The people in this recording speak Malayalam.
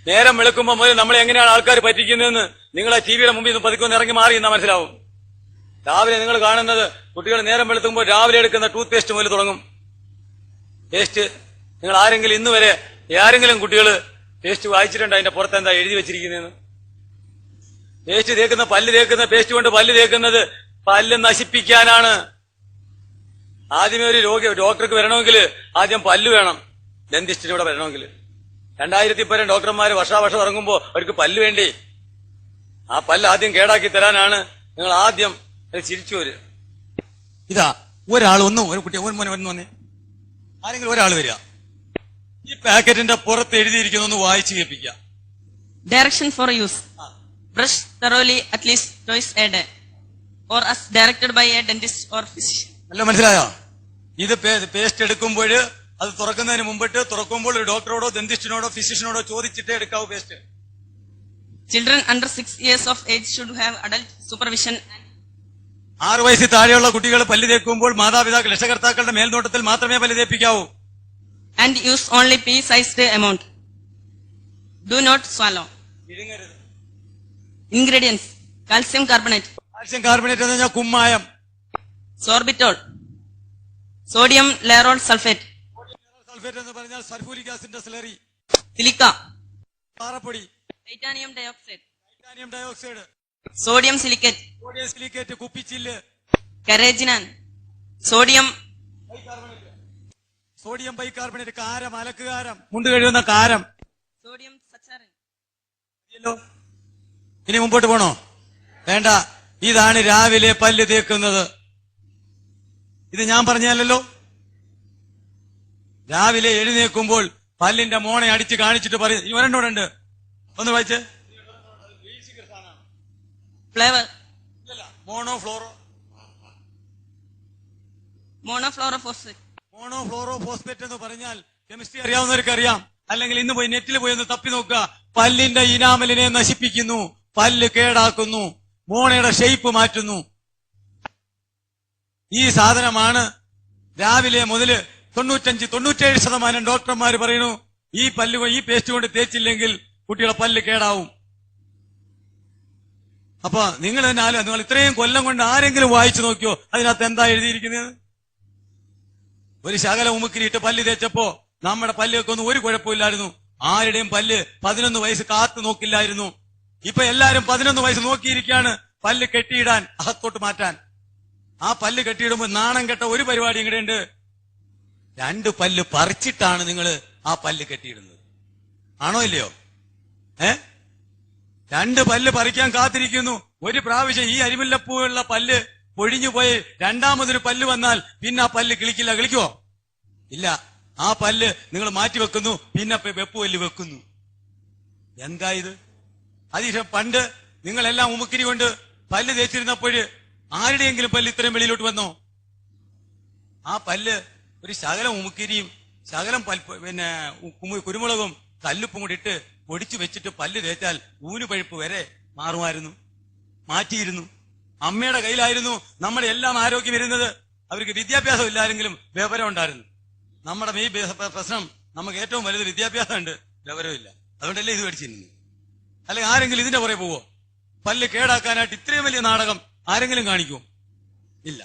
നേരം വെളുക്കുമ്പോൾ മുതൽ നമ്മളെ എങ്ങനെയാണ് ആൾക്കാർ പറ്റിക്കുന്നതെന്ന് നിങ്ങൾ ആ ടിവിയുടെ മുമ്പിൽ നിന്ന് പതുക്കെ ഇറങ്ങി മാറി എന്നാ മനസ്സിലാവും. രാവിലെ നിങ്ങൾ കാണുന്നത് കുട്ടികൾ നേരം വെളുക്കുമ്പോൾ രാവിലെ എടുക്കുന്ന ടൂത്ത് പേസ്റ്റ് മുതൽ തുടങ്ങും. പേസ്റ്റ് നിങ്ങൾ ആരെങ്കിലും ഇന്ന് വരെ ആരെങ്കിലും കുട്ടികൾ പേസ്റ്റ് വായിച്ചിട്ടുണ്ട് അതിന്റെ പുറത്ത് എന്താ എഴുതി വെച്ചിരിക്കുന്നതെന്ന്? പേസ്റ്റ് തേക്കുന്ന പല്ല് തേക്കുന്ന പേസ്റ്റ് കൊണ്ട് പല്ല് തേക്കുന്നത് പല്ല് നശിപ്പിക്കാനാണ്. ആദ്യമേ ഒരു ഡോക്ടർക്ക് വരണമെങ്കിൽ ആദ്യം പല്ല് വേണം. ഡെന്റിസ്റ്റിന് ഇവിടെ വരണമെങ്കിൽ 2000 ഡോക്ടർമാർ വർഷാവർഷം ഇറങ്ങുമ്പോൾ അവർക്ക് പല്ല് വേണ്ടി. ആ പല്ല് ആദ്യം കേടാക്കി തരാനാണ് നിങ്ങൾ ആദ്യം ചിരിച്ചു വരിക. ഇതാ ഒരാൾ ഒരു കുട്ടി വന്നേ, ആരെങ്കിലും ഒരാൾ വരിക. ഈ പാക്കറ്റിന്റെ പുറത്ത് എഴുതിയിരിക്കുന്ന ഒന്ന് വായിച്ചു കേൾപ്പിക്കുക. Direction for use. Brush thoroughly at least twice a day or as directed by a dentist or physician. അല്ല, മനസ്സിലായോ? ഇത് പേസ്റ്റ് എടുക്കുമ്പോൾ അത് തുറക്കുന്നതിന് മുമ്പിട്ട് തുറക്കുമ്പോൾ ഒരു ഡോക്ടറോടോ ഡെന്റിസ്റ്റിനോടോ ഫിസിഷ്യനോടോ ചോദിച്ചിട്ടേ എടുക്കാവൂ paste. Children under 6 years of age should have adult supervision. 6 വയസ്സിൽ താഴെയുള്ള കുട്ടികൾ പല്ല് തേക്കുമ്പോൾ മാതാപിതാക്കൾ രക്ഷകർത്താക്കളുടെ മേൽനോട്ടത്തിൽ മാത്രമേ പല്ല് തേപ്പിക്കാവൂ. And use only pea-sized amount. Do not swallow. Ingredients: calcium carbonate. Calcium carbonate എന്ന് പറഞ്ഞാൽ കുമ്മായം. Sorbitol. Sodium lauryl sulfate. Sulphate എന്ന് പറഞ്ഞാൽ സൾഫൂരിക് ആസിഡിന്റെ സ്ലറി. Silica. പാറപ്പൊടി. Titanium dioxide. Titanium dioxide. Sodium silicate. Sodium silicate, കുപ്പിച്ചില്ല്. Carrageenan. Sodium സോഡിയം ബൈകാർബണേറ്റ്, കാരം, അലക്കുകാരം, മുണ്ട് കഴുകുന്ന കാരം. sodium saccharin. ഇനി മുമ്പോട്ട് പോണോ? വേണ്ട. ഇതാണ് രാവിലെ പല്ല് തേക്കുന്നത്. ഇത് ഞാൻ പറഞ്ഞല്ലോ. രാവിലെ എഴുന്നേൽക്കുമ്പോൾ പല്ലിന്റെ മോണെ അടിച്ച് കാണിച്ചിട്ട് പറയും. ഈ ഒരെണ്ണോടുണ്ട്, ഒന്ന് വായിച്ച്. Flavor. മോണോഫ്ലോറോഫോസ്ഫേറ്റ് എന്ന് പറഞ്ഞാൽ കെമിസ്ട്രി അറിയാവുന്നവർക്ക് അറിയാം. അല്ലെങ്കിൽ ഇന്ന് പോയി നെറ്റിൽ പോയി ഒന്ന് തപ്പി നോക്കുക. പല്ലിന്റെ ഇനാമലിനെ നശിപ്പിക്കുന്നു, പല്ല് കേടാക്കുന്നു, മോണയുടെ ഷേപ്പ് മാറ്റുന്നു. ഈ സാധനമാണ് രാവിലെ മുതൽ 95-97% ഡോക്ടർമാർ പറയുന്നു ഈ പേസ്റ്റ് കൊണ്ട് തേച്ചില്ലെങ്കിൽ കുട്ടികളെ പല്ല് കേടാവും. അപ്പൊ നിങ്ങൾ ഇത്രയും കൊല്ലം കൊണ്ട് ആരെങ്കിലും വായിച്ചു നോക്കിയോ അതിനകത്ത് എന്താ എഴുതിയിരിക്കുന്നത്? ഒരു ശകല ഉമുക്കിരിയിട്ട് പല്ല് തേച്ചപ്പോ നമ്മുടെ പല്ലൊക്കെ ഒന്നും ഒരു കുഴപ്പമില്ലായിരുന്നു. ആരുടെയും പല്ല് 11 വയസ്സ് കാത്തു നോക്കില്ലായിരുന്നു. ഇപ്പൊ എല്ലാരും 11 വയസ്സ് നോക്കിയിരിക്കുകയാണ് പല്ല് കെട്ടിയിടാൻ, അകത്തോട്ട് മാറ്റാൻ. ആ പല്ല് കെട്ടിയിടുമ്പോൾ നാണം കെട്ട ഒരു പരിപാടി ഇങ്ങടെയുണ്ട്. 2 പല്ല് പറിച്ചിട്ടാണ് നിങ്ങൾ ആ പല്ല് കെട്ടിയിടുന്നത്. ആണോ ഇല്ലയോ? 2 പല്ല് പറിക്കാൻ കാത്തിരിക്കുന്നു. ഒരു പ്രാവശ്യം ഈ അരിമുല്ലപ്പൂവുള്ള പല്ല് പൊഴിഞ്ഞു പോയി രണ്ടാമതൊരു പല്ല് വന്നാൽ പിന്നെ ആ പല്ല് കിളിക്കില്ല. കിളിക്കുവോ? ഇല്ല. ആ പല്ല് നിങ്ങൾ മാറ്റിവെക്കുന്നു, പിന്നെ വെപ്പുപല്ല് വെക്കുന്നു. എന്താ ഇത്? അതിന് പണ്ട് നിങ്ങളെല്ലാം ഉമുക്കിരി കൊണ്ട് പല്ല് തേച്ചിരുന്നപ്പോഴ് ആരുടെയെങ്കിലും പല്ല് ഇത്രയും വെളിയിലോട്ട് വന്നോ? ആ പല്ല് ഒരു ശകലം ഉമുക്കിരിയും ശകലം കുരുമുളകും കല്ലുപ്പും കൂടി ഇട്ട് പൊടിച്ചു വെച്ചിട്ട് പല്ല് തേച്ചാൽ ഊനുപഴുപ്പ് വരെ മാറുമായിരുന്നു, മാറ്റിയിരുന്നു. അമ്മയുടെ കയ്യിലായിരുന്നു നമ്മുടെ എല്ലാം ആരോഗ്യം ഇരുന്നത്. അവർക്ക് വിദ്യാഭ്യാസം ഇല്ലാരെങ്കിലും വിവരം ഉണ്ടായിരുന്നു. നമ്മുടെ ഈ പ്രശ്നം നമുക്ക് ഏറ്റവും വലുത് വിദ്യാഭ്യാസമുണ്ട്, വിവരമില്ല. അതുകൊണ്ടല്ലേ ഇത് മേടിച്ചിരുന്നു. അല്ലെങ്കിൽ ആരെങ്കിലും ഇതിന്റെ പുറകെ പോവോ? പല്ല് കേടാക്കാനായിട്ട് ഇത്രയും വലിയ നാടകം ആരെങ്കിലും കാണിക്കുമോ? ഇല്ല.